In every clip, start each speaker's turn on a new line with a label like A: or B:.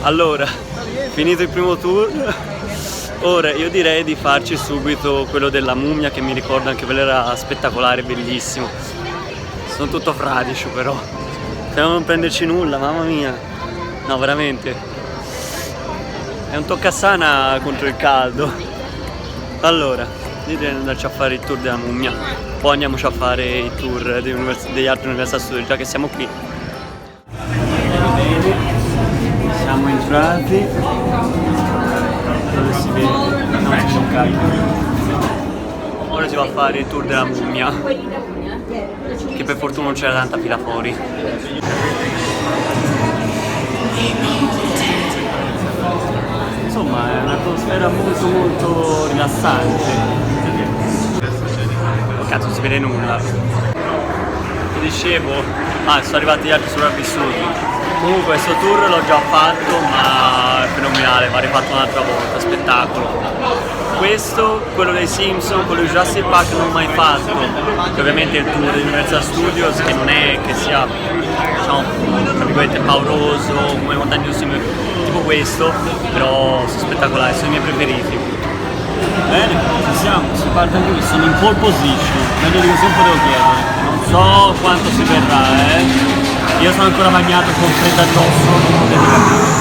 A: Allora, finito il primo tour, ora io direi di farci subito quello della mummia, che mi ricordo anche quello era spettacolare, bellissimo. Sono tutto fradicio però, speriamo non prenderci nulla, mamma mia. No, veramente, è un toccasana contro il caldo. Allora, io direi di andarci a fare il tour della mummia, poi andiamoci a fare i tour degli altri Universal Studios, già che siamo qui. Siamo entrati, dove si vede? No, si vede. Ora si va a fare il tour della mummia, che per fortuna non c'era tanta fila fuori. Insomma, è un'atmosfera molto rilassante. Oh cazzo, non si vede nulla. Dicevo, sono arrivati gli altri sopravvissuti. Comunque questo tour l'ho già fatto, ma è fenomenale, va rifatto un'altra volta, spettacolo. Questo, quello dei Simpson, quello di Jurassic Park non l'ho mai fatto, che ovviamente è il tour di Universal Studios, che non è che sia, diciamo, tra virgolette pauroso, come montagne russe tipo questo, però sono spettacolari, sono i miei preferiti. Bene, ci siamo, si parte anche qui, sono in pole position, meglio di così non potevo chiedere, non so quanto si verrà, Io sono ancora bagnato con freddo addosso, non potete capire.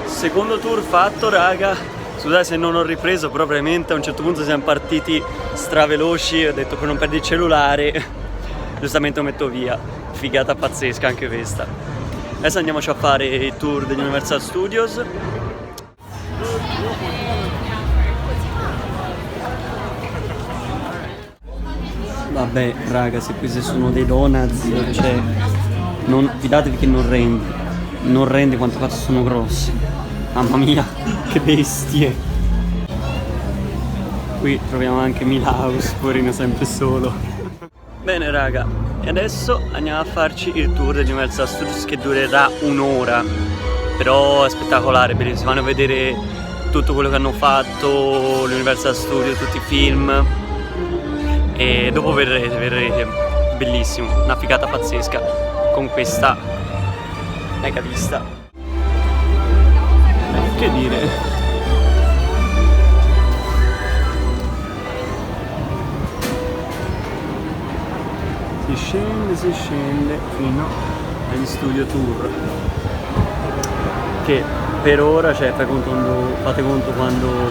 A: Secondo tour fatto, raga. Scusate se non ho ripreso, però veramente a un certo punto siamo partiti straveloci. Ho detto per non perdere il cellulare, giustamente lo metto via. Figata pazzesca anche questa. Adesso andiamoci a fare il tour degli Universal Studios. Vabbè raga, se questi sono dei donuts, cioè non fidatevi che non rende quanto cazzo sono grossi. Mamma mia, che bestie. Qui troviamo anche Milhouse, poverino sempre solo. Bene raga, e adesso andiamo a farci il tour degli Universal Studios, che durerà un'ora. Però è spettacolare, bellissimo, vanno a vedere tutto quello che hanno fatto l'Universal Studios, tutti i film. E dopo vedrete, bellissimo, una figata pazzesca con questa mega vista. Che dire? Si scende fino agli studio tour, che per ora, cioè fate conto quando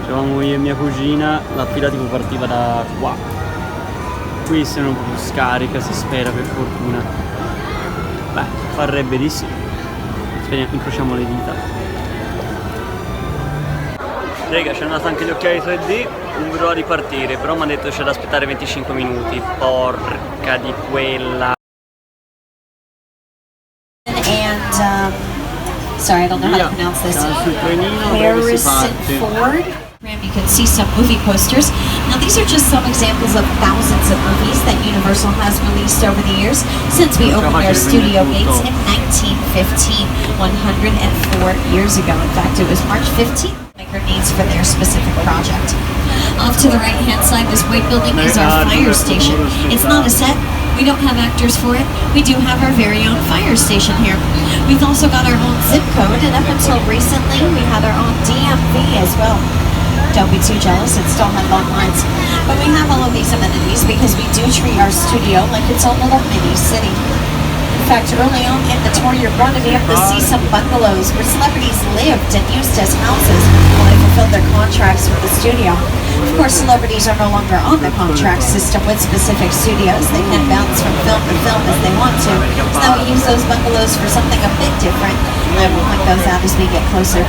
A: c'eravamo io e mia cugina, la fila tipo partiva da qua. Qui se non proprio scarica, si spera, per fortuna. Beh, parrebbe di sì. Speriamo, incrociamo le dita. Raga, ci hanno dato anche gli occhiali 3D, non vedo l'ora di partire, però mi hanno detto c'è da aspettare 25 minuti, porca di quella.
B: And, sorry, I don't know how to pronounce this. Harrison Ford. You can see some movie posters. Now these are just some examples of thousands of movies that Universal has released over the years since we opened their studio gates in 1915, 104 years ago. In fact, it was March 15th. Needs for their specific project. Off to the right hand side, this white building is our fire station. It's not a set, we don't have actors for it, we do have our very own fire station here. We've also got our own zip code, and up until recently we had our own DMV as well. Don't be too jealous, it still had long lines. But we have all of these amenities because we do treat our studio like it's a little mini city. In fact, early on in the tour, you're going to be able to see some bungalows where celebrities lived and used as houses while they fulfilled their contracts with the studio. Of course, celebrities are no longer on the contract system with specific studios. They can bounce from film to film as they want to. So now we use those bungalows for something a bit different. I will point those out as we get closer.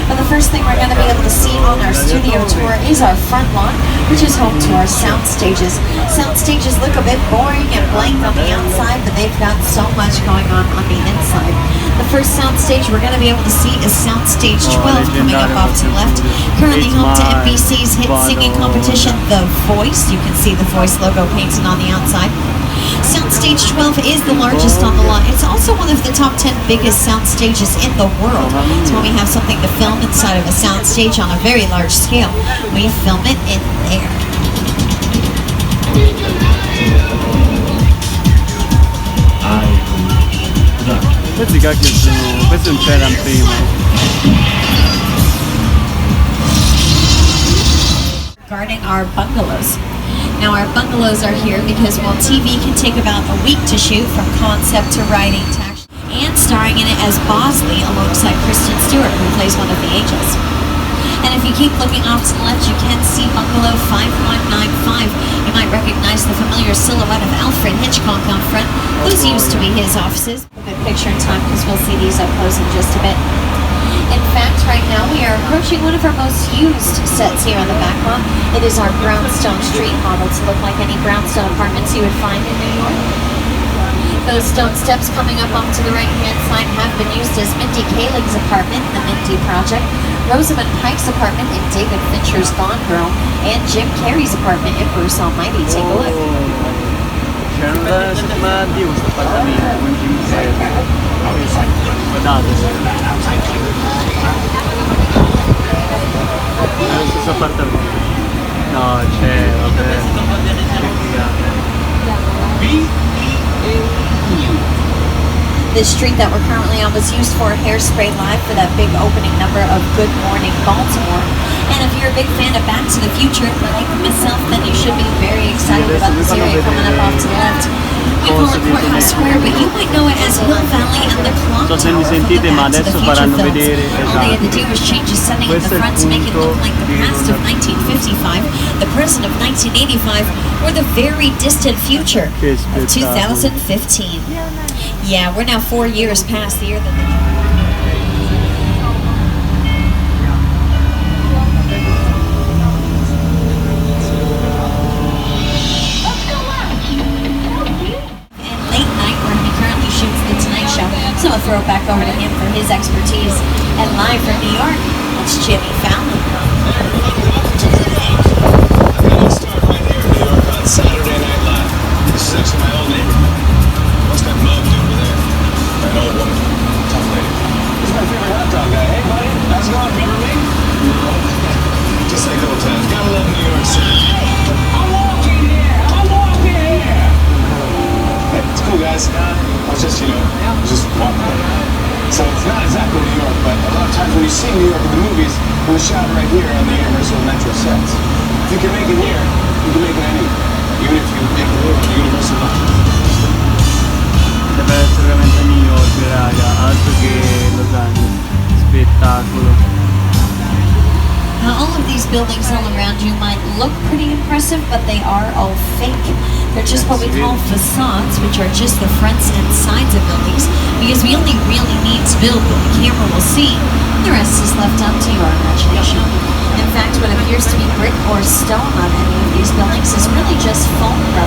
B: But the first thing we're going to be able to see on our studio tour is our front lawn, which is home to our sound stages. Sound stages look a bit boring and blank on the outside, but they've got so much going on the inside. The first sound stage we're going to be able to see is Sound Stage 12 coming up off to the left. Currently home to NBC's hit singing competition, The Voice. You can see the Voice logo painted on the outside. Sound Stage 12 is the largest on the lot. It's also one of the top 10 biggest sound stages in the world. So when we have something to film inside of a sound stage on a very large scale, we film it in there.
C: Questi cacchio sono... questi non c'erano prima.
B: Regarding our bungalows. Now our bungalows are here because while TV can take about a week to shoot from concept to writing to action, and starring in it as Bosley alongside Kristen Stewart, who plays one of the angels. And if you keep looking off to the left, you can see Bungalow 5195. You might recognize the familiar silhouette of Alfred Hitchcock on front. Those used to be his offices. A good picture in time because we'll see these up close in just a bit. In fact, right now we are approaching one of our most used sets here on the back lot. It is our brownstone street model to look like any brownstone apartments you would find in New York. Those stone steps coming up off to the right-hand side have been used as Mindy Kaling's apartment, the Mindy Project, Rosamund Pike's apartment in David Fincher's Gone Girl, and Jim Carrey's apartment in Bruce Almighty. Take a look.
C: C'era una settimana di questo appartamento con Jim Carrey. Guardate. È lo stesso appartamento. No, c'è, vabbè.
B: This street that we're currently on was used for Hairspray Live for that big opening number of Good Morning Baltimore. And if you're a big fan of Back to the Future, like myself, then you should be very excited about this area coming up off to the left. We call it Courthouse Square, but you might know it as Hill Valley and the Clock Tower from the Back to the Future films. All they had to do was change the setting in the front to make it look like the past of 1955, the present of 1985, or the very distant future of 2015. Yeah, we're now 4 years past the year that they... And late night, where he currently shoots The Tonight Show. So I'll throw it back over to him for his expertise. And live from New York, it's Jimmy Fallon.
D: Let's start right here in New York on Saturday Night Live. This is actually my old neighborhood. What's that mug over there? That old woman. Tough lady. This is my favorite hot dog guy. Hey, buddy. How's it going? Remember me? Just like the old times. Gotta love New York City. I'm walking here. Hey, it's cool, guys. I was just, just walking. So it's not exactly New York, but a lot of times when you see New York in the movies, it was shot right here on the Universal Metro sets. If you can make it here, you can make it anywhere. Even if you make it here on the Universal Metro.
C: Deve essere veramente New York, raga, altro che Los Angeles. Spettacolo.
B: Now, all of these buildings all around you might look pretty impressive, but they are all fake. They're just what we call facades, which are just the fronts and sides of buildings, because we only really need to build what the camera will see. The rest is left up to your imagination. In fact, what appears to be brick or stone on any of these buildings is really just foam rubber.